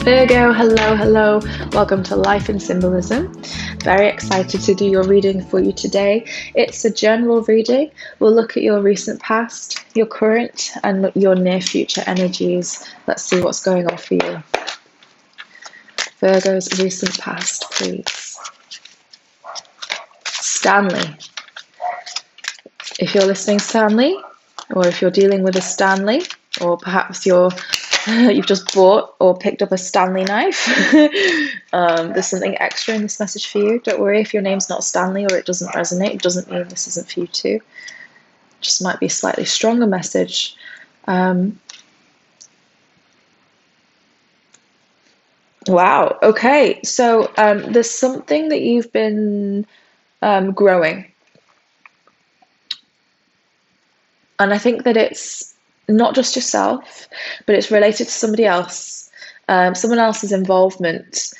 Virgo, hello, hello. Welcome to Life in Symbolism. Very excited to do your reading for you today. It's a general reading. We'll look at your recent past, your current, and your near future energies. Let's see what's going on for you. Virgo's recent past, please. Stanley. If you're listening, Stanley, or if you're dealing with a Stanley, or perhaps you've just bought or picked up a Stanley knife, there's something extra in this message for you. Don't worry if your name's not Stanley or it doesn't resonate. It doesn't mean this isn't for you too. Just might be a slightly stronger message. Wow. Okay. So there's something that you've been growing. And I think that it's not just yourself, but it's related to somebody else, someone else's involvement.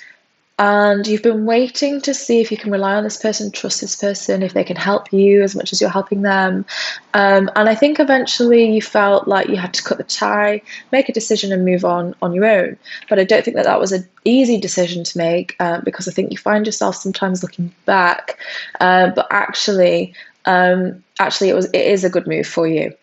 And you've been waiting to see if you can rely on this person, trust this person, if they can help you as much as you're helping them. And I think eventually you felt like you had to cut the tie, make a decision and move on your own. But I don't think that was an easy decision to make, because I think you find yourself sometimes looking back, but actually it is a good move for you.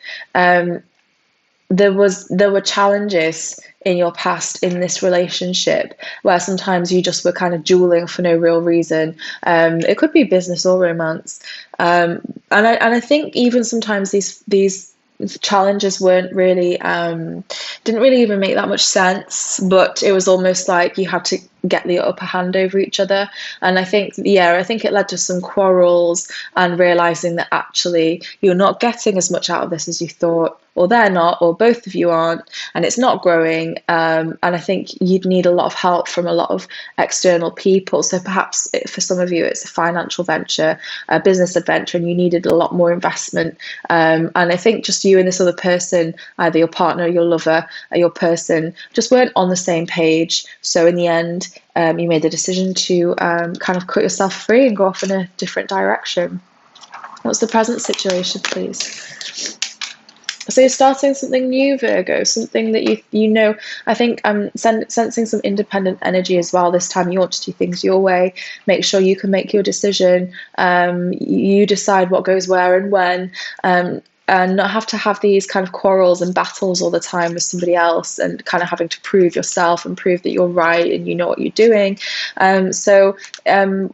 There were challenges in your past in this relationship where sometimes you just were kind of dueling for no real reason. It could be business or romance, and I think even sometimes these challenges weren't really didn't really even make that much sense, but it was almost like you had to get the upper hand over each other. And I think it led to some quarrels and realizing that actually you're not getting as much out of this as you thought, or they're not, or both of you aren't, and it's not growing. And I think you'd need a lot of help from a lot of external people. So perhaps for some of you, it's a financial venture, a business adventure, and you needed a lot more investment. And I think just you and this other person, either your partner, your lover, or your person, just weren't on the same page. So in the end, you made the decision to kind of cut yourself free and go off in a different direction. What's the present situation, please? So you're starting something new, Virgo, something that you know. I think I'm sensing some independent energy as well this time. You want to do things your way, make sure you can make your decision. You decide what goes where and when, and not have to have these kind of quarrels and battles all the time with somebody else and kind of having to prove yourself and prove that you're right and you know what you're doing. So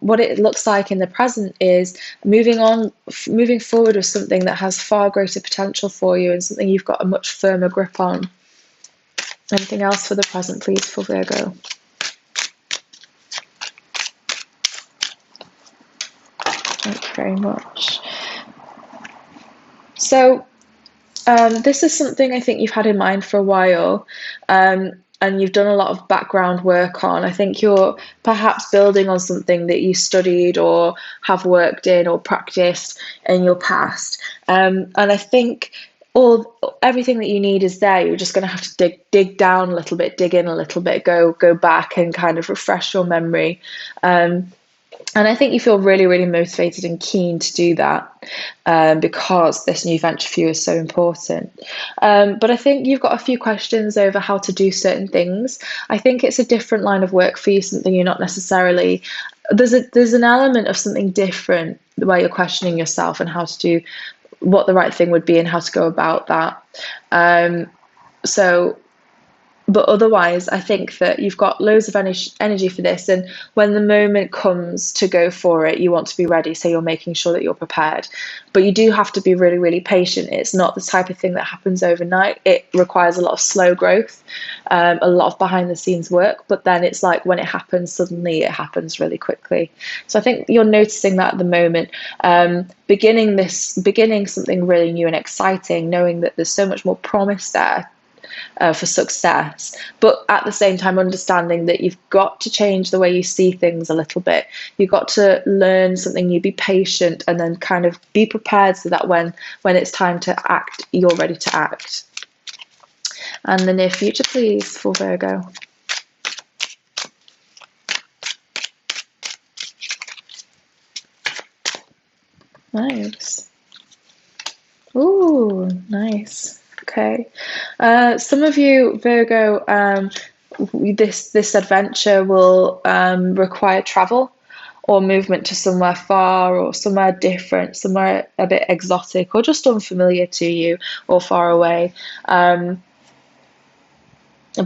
what it looks like in the present is moving forward with something that has far greater potential for you and something you've got a much firmer grip on. Anything else for the present, please, for Virgo? Thank you very much. So this is something I think you've had in mind for a while, and you've done a lot of background work on. I think you're perhaps building on something that you studied or have worked in or practiced in your past. And I think everything that you need is there. You're just going to have to dig down a little bit, dig in a little bit, go back and kind of refresh your memory. And I think you feel really, really motivated and keen to do that, because this new venture for you is so important. But I think you've got a few questions over how to do certain things. I think it's a different line of work for you, something you're not necessarily... There's an element of something different where you're questioning yourself and how to do what the right thing would be and how to go about that. But otherwise, I think that you've got loads of energy for this. And when the moment comes to go for it, you want to be ready. So you're making sure that you're prepared. But you do have to be really, really patient. It's not the type of thing that happens overnight. It requires a lot of slow growth, a lot of behind the scenes work. But then it's like when it happens, suddenly it happens really quickly. So I think you're noticing that at the moment. Beginning something really new and exciting, knowing that there's so much more promise there for success, but at the same time understanding that you've got to change the way you see things a little bit. You've got to learn something new, be patient, and then kind of be prepared so that when it's time to act, you're ready to act. And the near future, please, for Virgo. Nice. Ooh, nice. Okay. Some of you, Virgo, this adventure will require travel or movement to somewhere far or somewhere different, somewhere a bit exotic or just unfamiliar to you or far away. But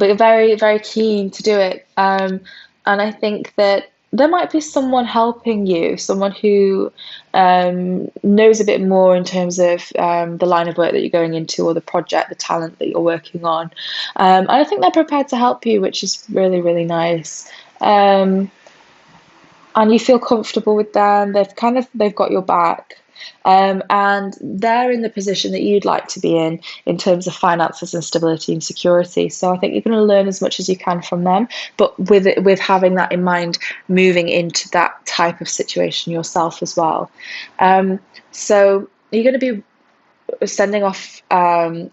you're very, very keen to do it. And I think that there might be someone helping you, someone who knows a bit more in terms of the line of work that you're going into or the project, the talent that you're working on. And I think they're prepared to help you, which is really, really nice. And you feel comfortable with them. They've got your back. And they're in the position that you'd like to be in terms of finances and stability and security. So I think you're going to learn as much as you can from them, but with having that in mind, moving into that type of situation yourself as well. So you're going to be sending off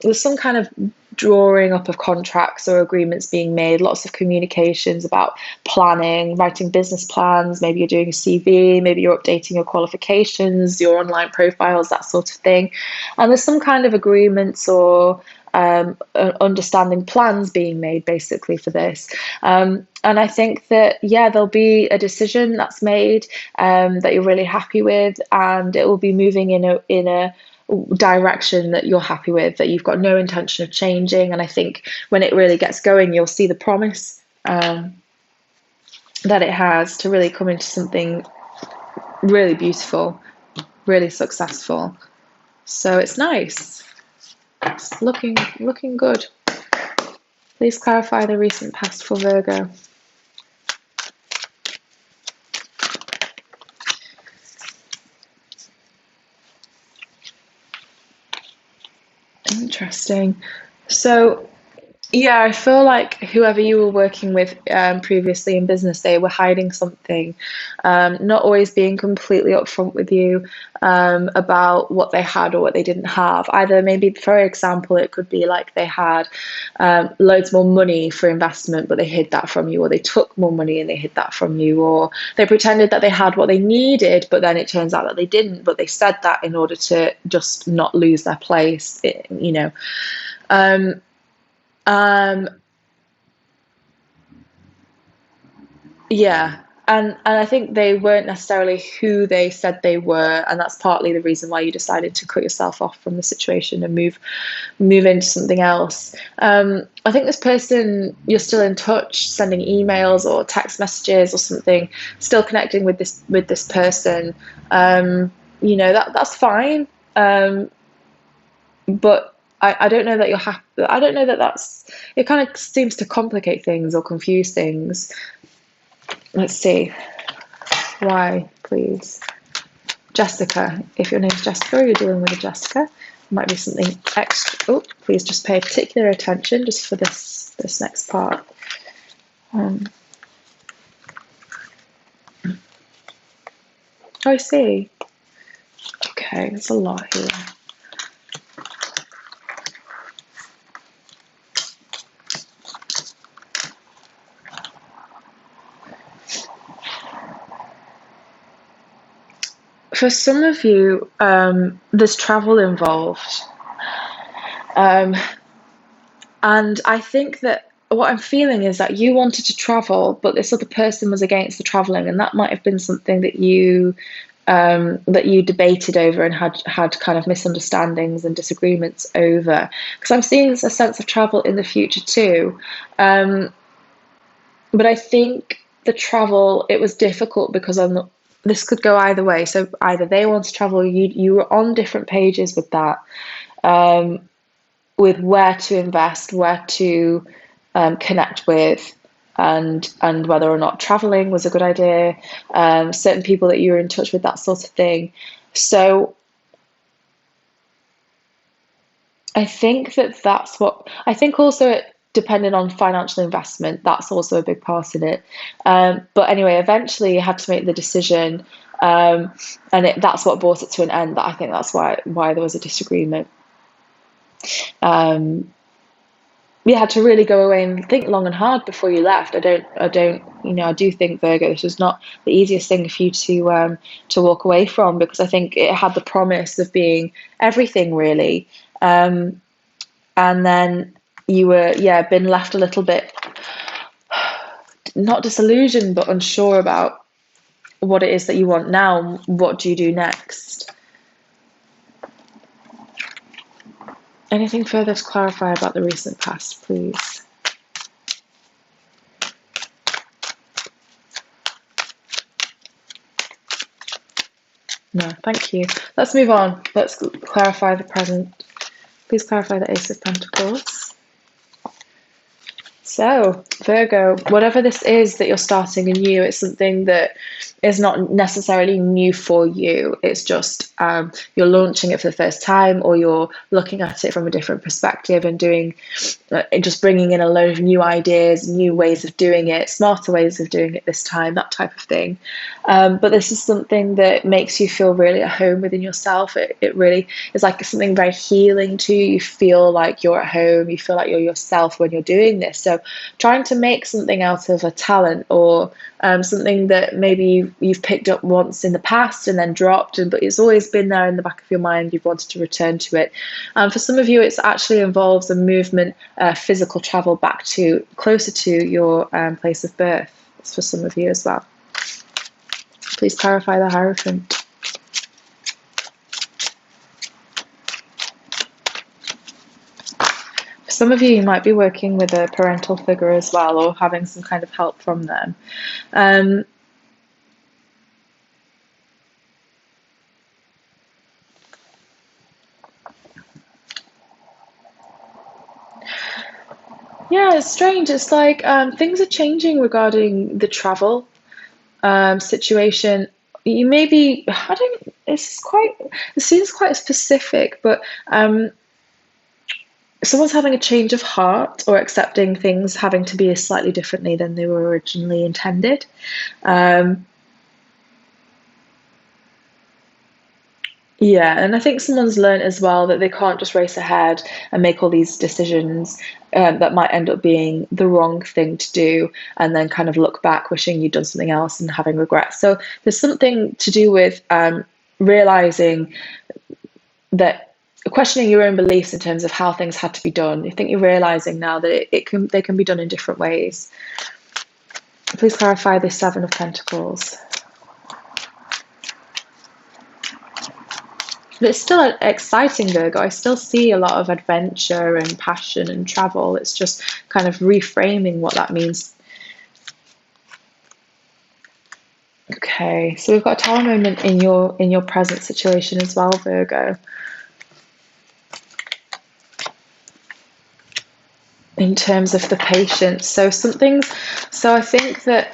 with some kind of drawing up of contracts or agreements being made, lots of communications about planning, writing business plans, maybe you're doing a CV, maybe you're updating your qualifications, your online profiles, that sort of thing. And there's some kind of agreements or understanding plans being made basically for this. And I think that, yeah, there'll be a decision that's made that you're really happy with, and it will be moving in a direction that you're happy with, that you've got no intention of changing. And I think when it really gets going, you'll see the promise that it has to really come into something really beautiful, really successful. So it's nice. It's looking good. Please clarify the recent past for Virgo. Interesting. So, yeah, I feel like whoever you were working with previously in business, they were hiding something, not always being completely upfront with you about what they had or what they didn't have. Either maybe, for example, it could be like they had loads more money for investment, but they hid that from you, or they took more money and they hid that from you, or they pretended that they had what they needed, but then it turns out that they didn't, but they said that in order to just not lose their place, you know. Yeah. And I think they weren't necessarily who they said they were, and that's partly the reason why you decided to cut yourself off from the situation and move into something else. I think this person, you're still in touch, sending emails or text messages or something, still connecting with this person. You know, that's fine. But I don't know that you're happy. I don't know that that's. It kind of seems to complicate things or confuse things. Let's see. Why, please? Jessica. If your name's Jessica or you're dealing with a Jessica, might be something extra. Oh, please just pay particular attention just for this next part. Oh, I see. Okay, there's a lot here. For some of you, there's travel involved. And I think that what I'm feeling is that you wanted to travel, but this other person was against the traveling, and that might have been something that you debated over and had kind of misunderstandings and disagreements over. Because I'm seeing a sense of travel in the future too. But I think the travel, it was difficult because this could go either way. So either they want to travel, you were on different pages with that, with where to invest, where to connect with, and whether or not traveling was a good idea. Certain people that you were in touch with, that sort of thing. So I think that's what I think. Also, depending on financial investment, that's also a big part in it. But anyway, eventually you had to make the decision, and that's what brought it to an end. That I think that's why there was a disagreement. You had to really go away and think long and hard before you left. I don't, I do think, Virgo, this was not the easiest thing for you to walk away from, because I think it had the promise of being everything really. And then you were, been left a little bit not disillusioned, but unsure about what it is that you want now. What do you do next? Anything further to clarify about the recent past, please? No, thank you. Let's move on. Let's clarify the present. Please clarify the Ace of Pentacles. So, Virgo, whatever this is that you're starting anew, it's something that is not necessarily new for you. It's just you're launching it for the first time, or you're looking at it from a different perspective and doing, just bringing in a load of new ideas, new ways of doing it, smarter ways of doing it this time, that type of thing. But this is something that makes you feel really at home within yourself. It really is like something very healing to you. You feel like you're at home. You feel like you're yourself when you're doing this. So trying to make something out of a talent, or something that maybe you've picked up once in the past and then dropped, but it's always been there in the back of your mind. You've wanted to return to it. For some of you, it actually involves a movement, physical travel back to closer to your place of birth. It's for some of you as well. Please clarify the Hierophant. For some of you, you might be working with a parental figure as well, or having some kind of help from them. Yeah, it's strange. It's like things are changing regarding the travel situation. You may be, I don't, it seems quite specific, but someone's having a change of heart, or accepting things having to be slightly differently than they were originally intended. Yeah, and I think someone's learned as well that they can't just race ahead and make all these decisions that might end up being the wrong thing to do, and then kind of look back wishing you'd done something else and having regrets. So there's something to do with realizing that, questioning your own beliefs in terms of how things had to be done. I think you're realizing now that they can be done in different ways. Please clarify the Seven of Pentacles. But it's still exciting, Virgo. I still see a lot of adventure and passion and travel. It's just kind of reframing what that means. Okay, so we've got a Tower moment in your present situation as well, Virgo. In terms of the patience, so I think that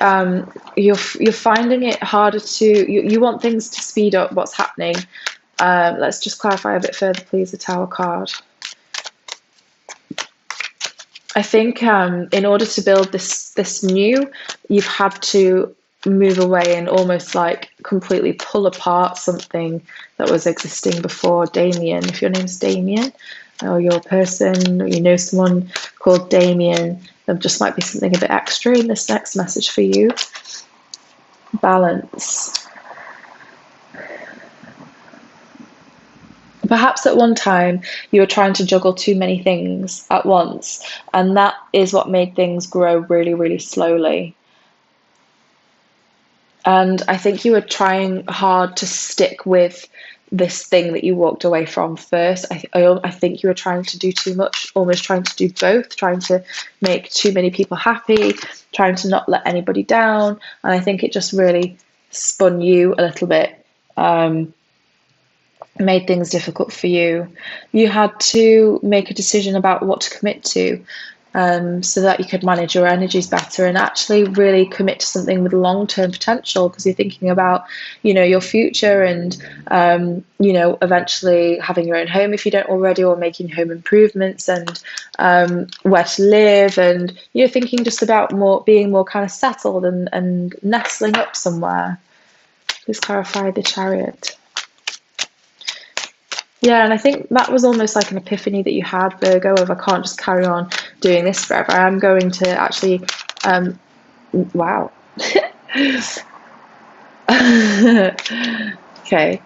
you're finding it harder to, you want things to speed up what's happening. Let's just clarify a bit further, please, the Tower card. I think in order to build this new, you've had to move away and almost like completely pull apart something that was existing before. Damien, if your name's Damien, or you're a person, or you know someone called Damien, there just might be something a bit extra in this next message for you. Balance. Perhaps at one time you were trying to juggle too many things at once, and that is what made things grow really, really slowly. And I think you were trying hard to stick with this thing that you walked away from first. I think you were trying to do too much, almost trying to do both, trying to make too many people happy, trying to not let anybody down. And I think it just really spun you a little bit. Made things difficult for you. You had to make a decision about what to commit to, so that you could manage your energies better and actually really commit to something with long-term potential, because you're thinking about, your future and, eventually having your own home if you don't already, or making home improvements and where to live, and you're thinking just about being more kind of settled and nestling up somewhere. Please clarify the Chariot. Yeah, and I think that was almost like an epiphany that you had, Virgo, of I can't just carry on doing this forever. I'm going to actually, wow. Okay.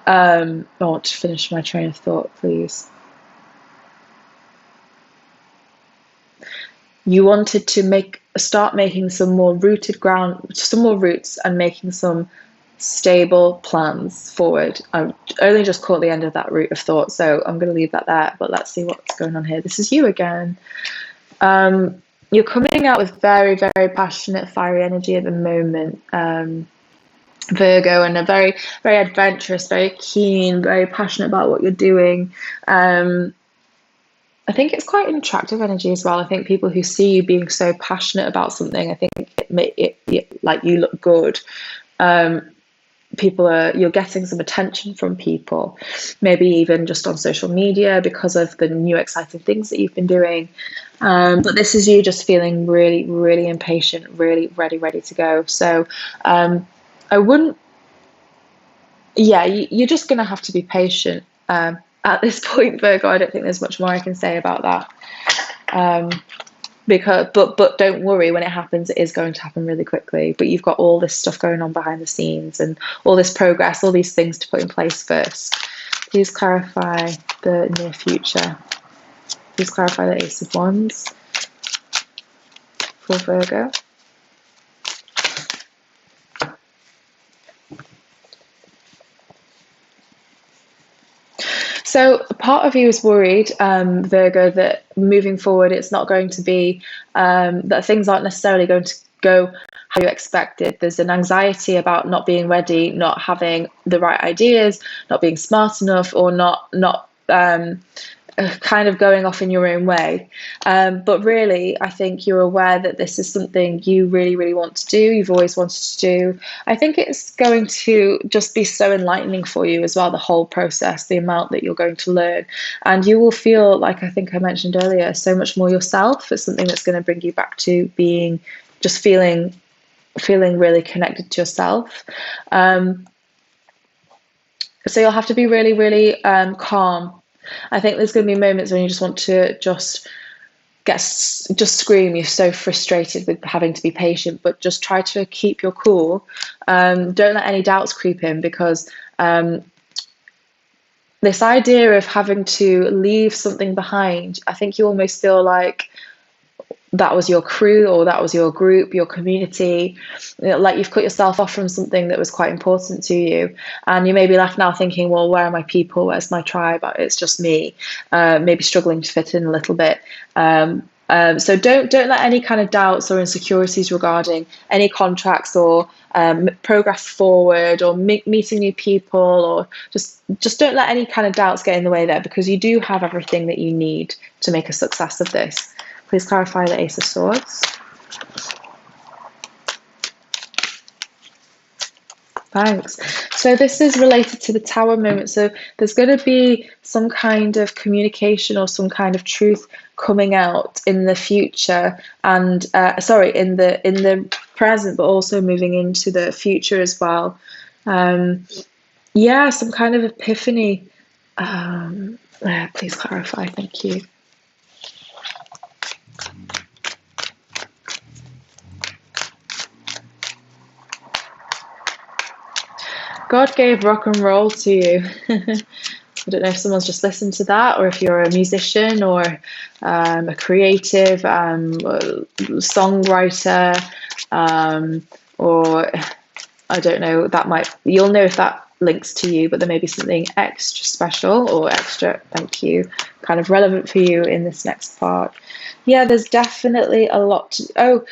I want to finish my train of thought, please. You wanted to make start making some more roots, and making some stable plans forward. I've only just caught the end of that route of thought, so I'm going to leave that there. But let's see what's going on here. This is you again. You're coming out with very, very passionate, fiery energy at the moment, Virgo, and a very, very adventurous, very keen, very passionate about what you're doing. I think it's quite an attractive energy as well. I think people who see you being so passionate about something, I think it like you look good. You're getting some attention from people, maybe even just on social media because of the new exciting things that you've been doing. But this is you just feeling really, really impatient, really ready to go. So I wouldn't, yeah, you're just going to have to be patient at this point, Virgo. I don't think there's much more I can say about that. But don't worry, when it happens, it is going to happen really quickly. But you've got all this stuff going on behind the scenes and all this progress, all these things to put in place first. Please clarify the near future. Please clarify the Ace of Wands for Virgo. So part of you is worried, Virgo, that moving forward, it's not going to be, that things aren't necessarily going to go how you expected. There's an anxiety about not being ready, not having the right ideas, not being smart enough, or not kind of going off in your own way. But really, I think you're aware that this is something you really, really want to do. You've always wanted to do. I think it's going to just be so enlightening for you as well, the whole process, the amount that you're going to learn. And you will feel, like I think I mentioned earlier, so much more yourself. It's something that's going to bring you back to being, just feeling really connected to yourself. So you'll have to be really, really calm. I think there's going to be moments when you just want to just scream. You're so frustrated with having to be patient, but just try to keep your cool. Don't let any doubts creep in, because this idea of having to leave something behind, I think you almost feel like that was your crew, or that was your group, your community, like you've cut yourself off from something that was quite important to you. And you may be left now thinking, well, where are my people? Where's my tribe? It's just me, maybe struggling to fit in a little bit. So don't let any kind of doubts or insecurities regarding any contracts or progress forward or meeting new people, or just don't let any kind of doubts get in the way there, because you do have everything that you need to make a success of this. Please clarify the Ace of Swords. Thanks. So this is related to the Tower moment. So there's going to be some kind of communication or some kind of truth coming out in the future, and in the present, but also moving into the future as well. Yeah, some kind of epiphany. Please clarify. Thank you. God gave rock and roll to you. I don't know if someone's just listened to that, or if you're a musician or a creative songwriter, or I don't know, you'll know if that links to you, but there may be something extra special or extra, thank you, kind of relevant for you in this next part. Yeah, there's definitely a lot to,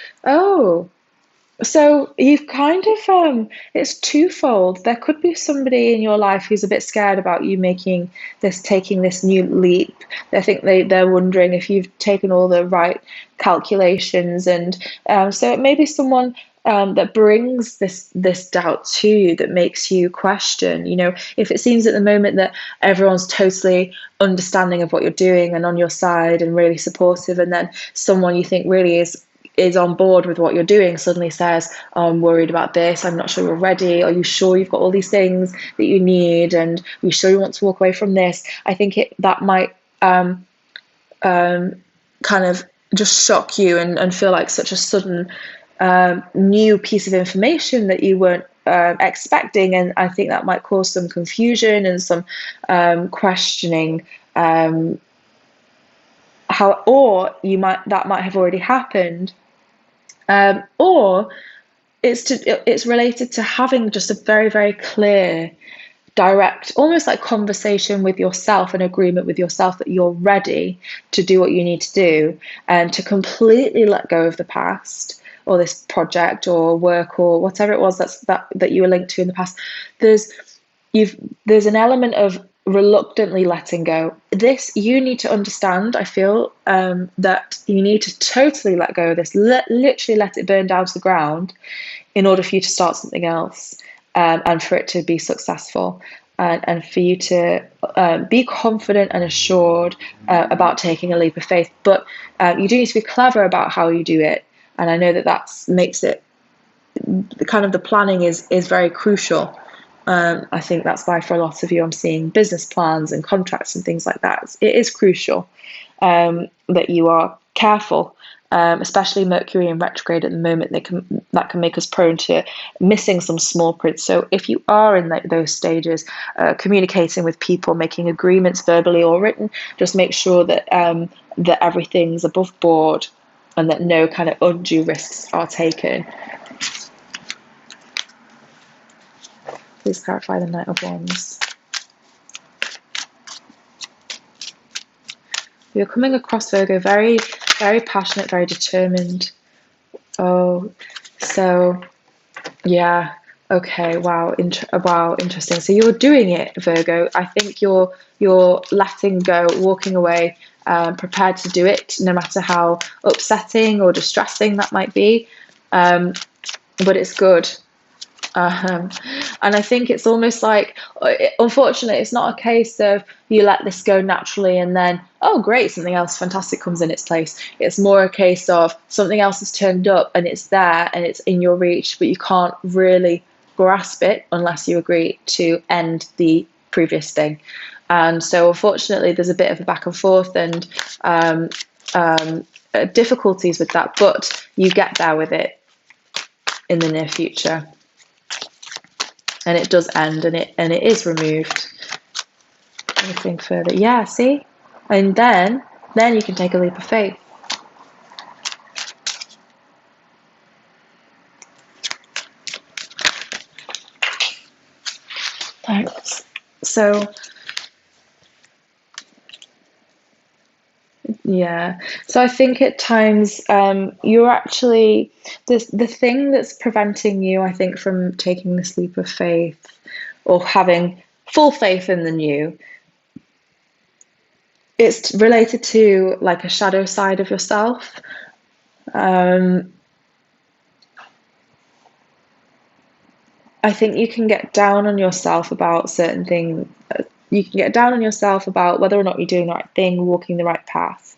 so you've kind of, it's twofold. There could be somebody in your life who's a bit scared about you taking this new leap. I think they're wondering if you've taken all the right calculations, and so it may be someone that brings this doubt to you, that makes you question. If it seems at the moment that everyone's totally understanding of what you're doing and on your side and really supportive, and then someone you think really is on board with what you're doing suddenly says, oh, I'm worried about this, I'm not sure you're ready, are you sure you've got all these things that you need, and are you sure you want to walk away from this? I think that might kind of just shock you and feel like such a sudden new piece of information that you weren't expecting, and I think that might cause some confusion and some questioning, that might have already happened. Or it's related to having just a very, very clear, direct, almost like conversation with yourself, an agreement with yourself that you're ready to do what you need to do and to completely let go of the past or this project or work or whatever it was that you were linked to in the past. There's there's an element of reluctantly letting go. This you need to understand. I feel that you need to totally let go of this. Literally let it burn down to the ground in order for you to start something else, and for it to be successful, and for you to be confident and assured about taking a leap of faith. But you do need to be clever about how you do it, and I know that makes it kind of the planning is very crucial. I think that's why for a lot of you I'm seeing business plans and contracts and things like that. It is crucial that you are careful, especially Mercury in retrograde at the moment. That can make us prone to missing some small print. So if you are in those stages, communicating with people, making agreements verbally or written, just make sure that that everything's above board and that no kind of undue risks are taken. Please clarify the Knight of Wands. You're coming across, Virgo, very, very passionate, very determined. Oh, so yeah. Okay. Wow. Wow. Interesting. So you're doing it, Virgo. I think you're letting go, walking away, prepared to do it, no matter how upsetting or distressing that might be. But it's good. And I think it's almost like, unfortunately, it's not a case of you let this go naturally and then, oh, great, something else fantastic comes in its place. It's more a case of something else has turned up and it's there and it's in your reach, but you can't really grasp it unless you agree to end the previous thing. And so, unfortunately, there's a bit of a back and forth and difficulties with that, but you get there with it in the near future. And it does end, and it is removed. Anything further? Yeah, see? And then you can take a leap of faith. Thanks. So yeah. So I think at times you're actually the thing that's preventing you, I think, from taking this leap of faith or having full faith in the new. It's related to like a shadow side of yourself. I think you can get down on yourself about certain things. You can get down on yourself about whether or not you're doing the right thing, walking the right path,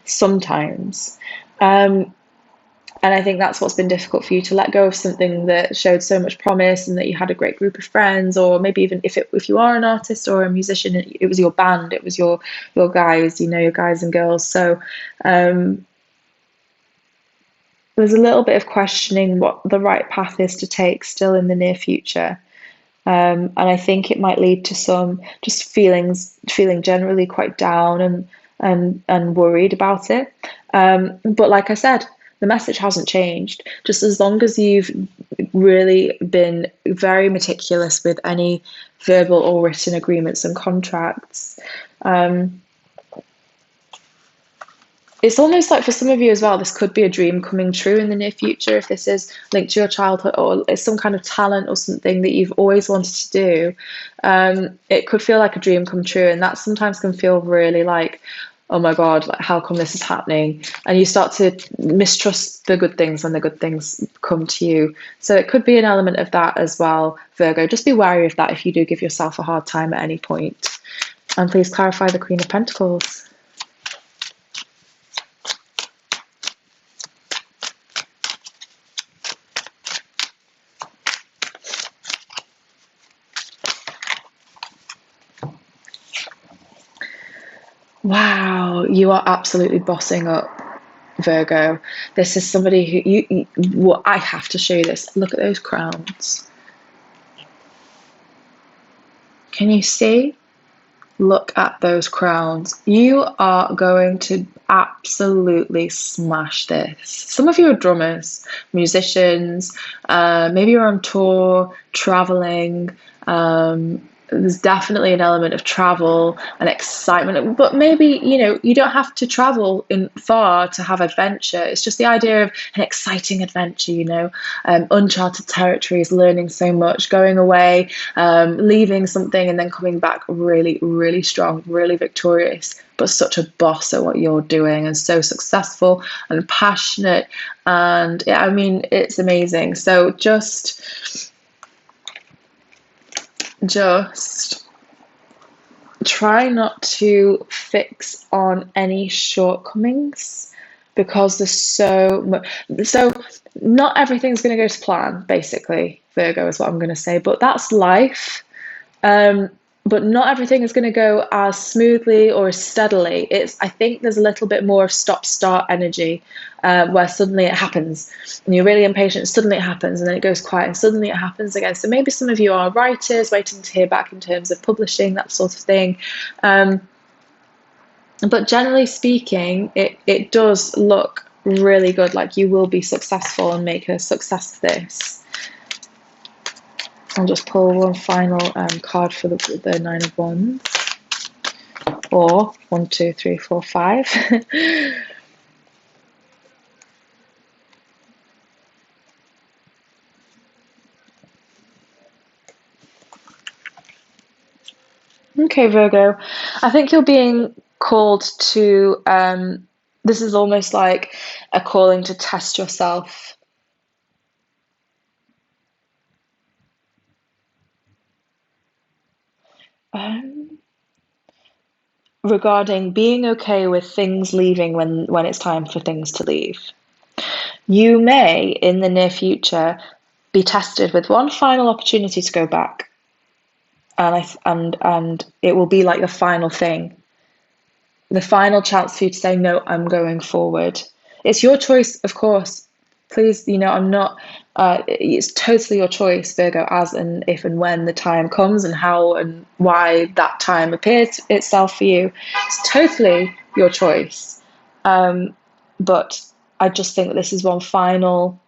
sometimes. And I think that's what's been difficult for you, to let go of something that showed so much promise and that you had a great group of friends, or maybe even if you are an artist or a musician, it was your band, it was your guys, your guys and girls. So there's a little bit of questioning what the right path is to take still in the near future. And I think it might lead to some just feeling generally quite down and worried about it. But like I said, the message hasn't changed. Just as long as you've really been very meticulous with any verbal or written agreements and contracts, it's almost like for some of you as well, this could be a dream coming true in the near future. If this is linked to your childhood or it's some kind of talent or something that you've always wanted to do, it could feel like a dream come true. And that sometimes can feel really like, oh my God, like, how come this is happening? And you start to mistrust the good things when the good things come to you. So it could be an element of that as well, Virgo. Just be wary of that if you do give yourself a hard time at any point. And please clarify the Queen of Pentacles. Wow, you are absolutely bossing up, Virgo. This is somebody who well, I have to show you this. Look at those crowns. Can you see? look at those crowns. You are going to absolutely smash this. Some of you are drummers, musicians, maybe you're on tour, traveling. There's definitely an element of travel and excitement, but maybe, you don't have to travel in far to have adventure. It's just the idea of an exciting adventure, uncharted territories, learning so much, going away, leaving something and then coming back really, really strong, really victorious, but such a boss at what you're doing and so successful and passionate. And yeah, I mean, it's amazing. So just try not to fix on any shortcomings, because there's so much. So not everything's going to go to plan, basically, Virgo, is what I'm going to say, but that's life. But not everything is going to go as smoothly or as steadily. I think there's a little bit more of stop-start energy, where suddenly it happens, and you're really impatient. Suddenly it happens, and then it goes quiet, and suddenly it happens again. So maybe some of you are writers waiting to hear back in terms of publishing, that sort of thing. But generally speaking, it does look really good. Like you will be successful and make a success of this. I'll just pull one final card for the Nine of Wands, or 1, 2, 3, 4, 5. Okay, Virgo. I think you're being called to. This is almost like a calling to test yourself. Regarding being okay with things leaving when it's time for things to leave. You may, in the near future, be tested with one final opportunity to go back, and it will be like the final thing, the final chance for you to say, no, I'm going forward. It's your choice, of course. Please, I'm not. It's totally your choice, Virgo, as and if and when the time comes, and how and why that time appears itself for you. It's totally your choice. But I just think that this is one final.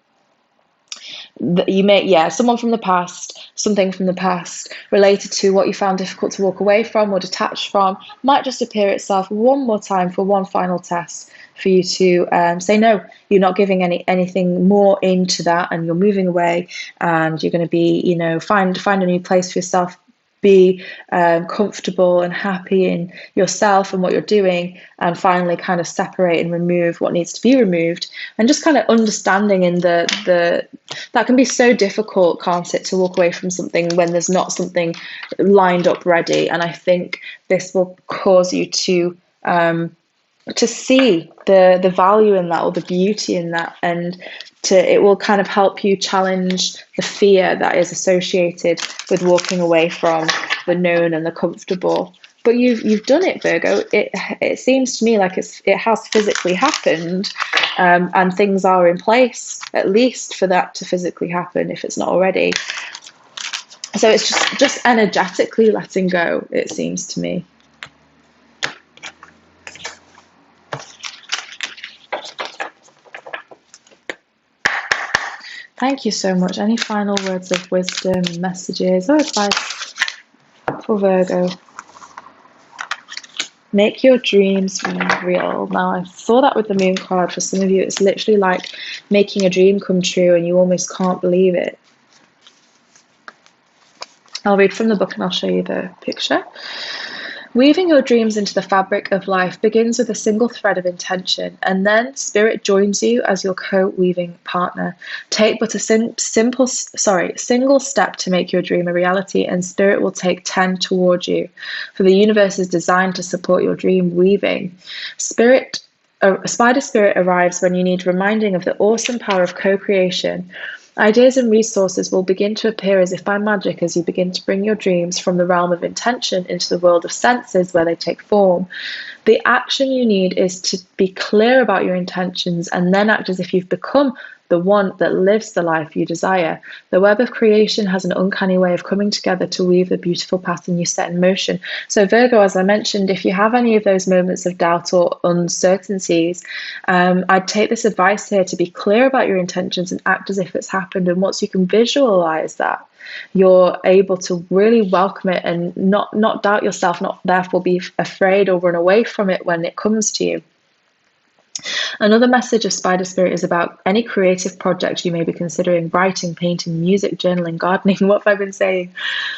You may, someone from the past, something from the past related to what you found difficult to walk away from or detach from, might just appear itself one more time for one final test for you to say no. You're not giving anything more into that, and you're moving away, and you're going to be, find a new place for yourself. Be comfortable and happy in yourself and what you're doing, and finally kind of separate and remove what needs to be removed, and just kind of understanding in the that can be so difficult, can't it, to walk away from something when there's not something lined up ready. And I think this will cause you to see the value in that, or the beauty in that, and it will kind of help you challenge the fear that is associated with walking away from the known and the comfortable. But you've done it, Virgo. It seems to me like it has physically happened, and things are in place, at least for that to physically happen, if it's not already. So it's just energetically letting go, it seems to me. Thank you so much. Any final words of wisdom, messages, or advice for Virgo? Make your dreams real. Now, I saw that with the moon card. For some of you, it's literally like making a dream come true, and you almost can't believe it. I'll read from the book and I'll show you the picture. Weaving your dreams into the fabric of life begins with a single thread of intention, and then Spirit joins you as your co-weaving partner. Take but a single step to make your dream a reality, and Spirit will take 10 toward you. For the universe is designed to support your dream weaving. Spider Spirit arrives when you need reminding of the awesome power of co-creation. Ideas and resources will begin to appear as if by magic as you begin to bring your dreams from the realm of intention into the world of senses where they take form. The action you need is to be clear about your intentions, and then act as if you've become the one that lives the life you desire. The web of creation has an uncanny way of coming together to weave the beautiful pattern you set in motion. So, Virgo, as I mentioned, if you have any of those moments of doubt or uncertainties, I'd take this advice here to be clear about your intentions and act as if it's happened. And once you can visualize that, you're able to really welcome it and not doubt yourself, not therefore be afraid or run away from it when it comes to you. Another message of Spider Spirit is about any creative project you may be considering: writing, painting, music, journaling, gardening. What have I been saying?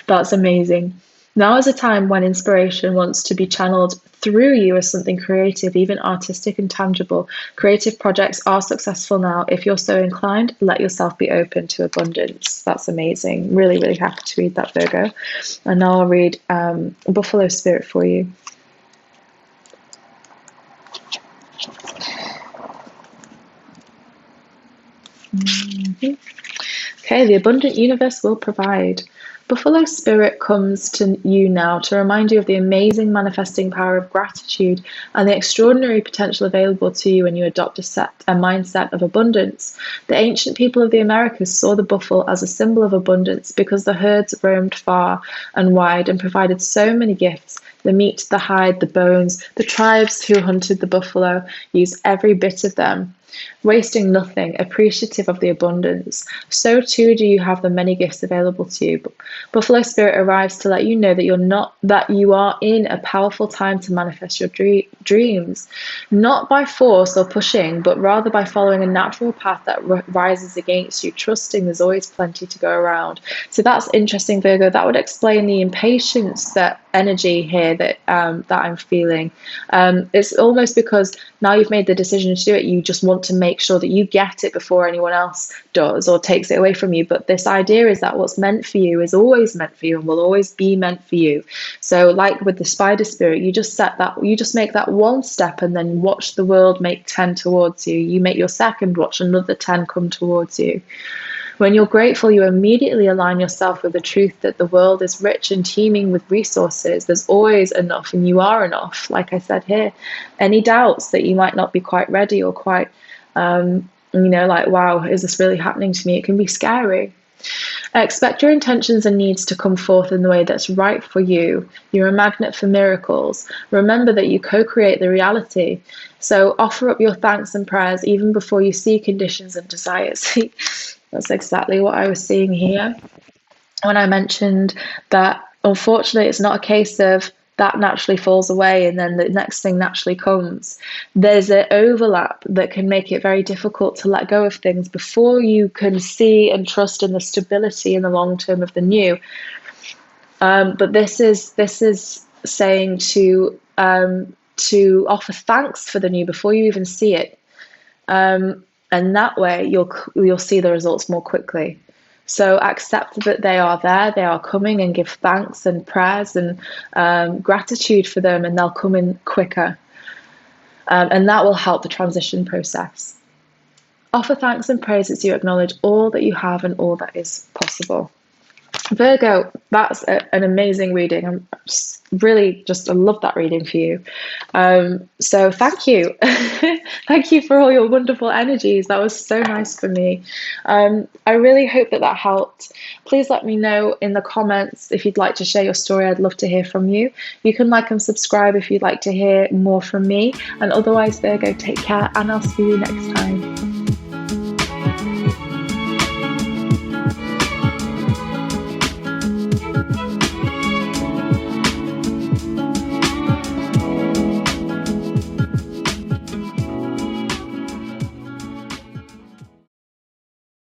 That's amazing. Now is a time when inspiration wants to be channeled through you as something creative, even artistic and tangible. Creative projects are successful now. If you're so inclined, let yourself be open to abundance. That's amazing. Really, really happy to read that, Virgo. And now I'll read Buffalo Spirit for you. Okay, the abundant universe will provide. Buffalo Spirit comes to you now to remind you of the amazing manifesting power of gratitude and the extraordinary potential available to you when you adopt a mindset of abundance. The ancient people of the Americas saw the buffalo as a symbol of abundance because the herds roamed far and wide and provided so many gifts: the meat, the hide, the bones. The tribes who hunted the buffalo used every bit of them, wasting nothing, appreciative of the abundance. So too do you have the many gifts available to you. Buffalo Spirit arrives to let you know that you are in a powerful time to manifest your dreams, not by force or pushing, but rather by following a natural path that rises against you, trusting there's always plenty to go around. So that's interesting, Virgo. That would explain the impatience, that energy here that I'm feeling. It's almost because now you've made the decision to do it, you just want to make sure that you get it before anyone else does or takes it away from you. But this idea is that what's meant for you is always meant for you and will always be meant for you. So like with the Spider Spirit, you just make that one step and then watch the world make 10 towards you. You make your second, watch another 10 come towards you. When you're grateful, you immediately align yourself with the truth that the world is rich and teeming with resources. There's always enough, and you are enough. Like I said here, any doubts that you might not be quite ready or quite, like, wow, is this really happening to me? It can be scary. Expect your intentions and needs to come forth in the way that's right for you. You're a magnet for miracles. Remember that you co-create the reality. So offer up your thanks and prayers even before you see conditions and desires. That's exactly what I was seeing here when I mentioned that, unfortunately, it's not a case of that naturally falls away and then the next thing naturally comes. There's an overlap that can make it very difficult to let go of things before you can see and trust in the stability in the long term of the new. But this is saying to offer thanks for the new before you even see it. And that way you'll see the results more quickly. So accept that they are there, they are coming, and give thanks and prayers and gratitude for them, and they'll come in quicker. And that will help the transition process. Offer thanks and praise as you acknowledge all that you have and all that is possible. Virgo, that's an amazing reading. I love that reading for you. So thank you. Thank you for all your wonderful energies. That was so nice for me. I really hope that helped. Please let me know in the comments if you'd like to share your story. I'd love to hear from you. You can like and subscribe if you'd like to hear more from me. And otherwise, Virgo, take care, and I'll see you next time.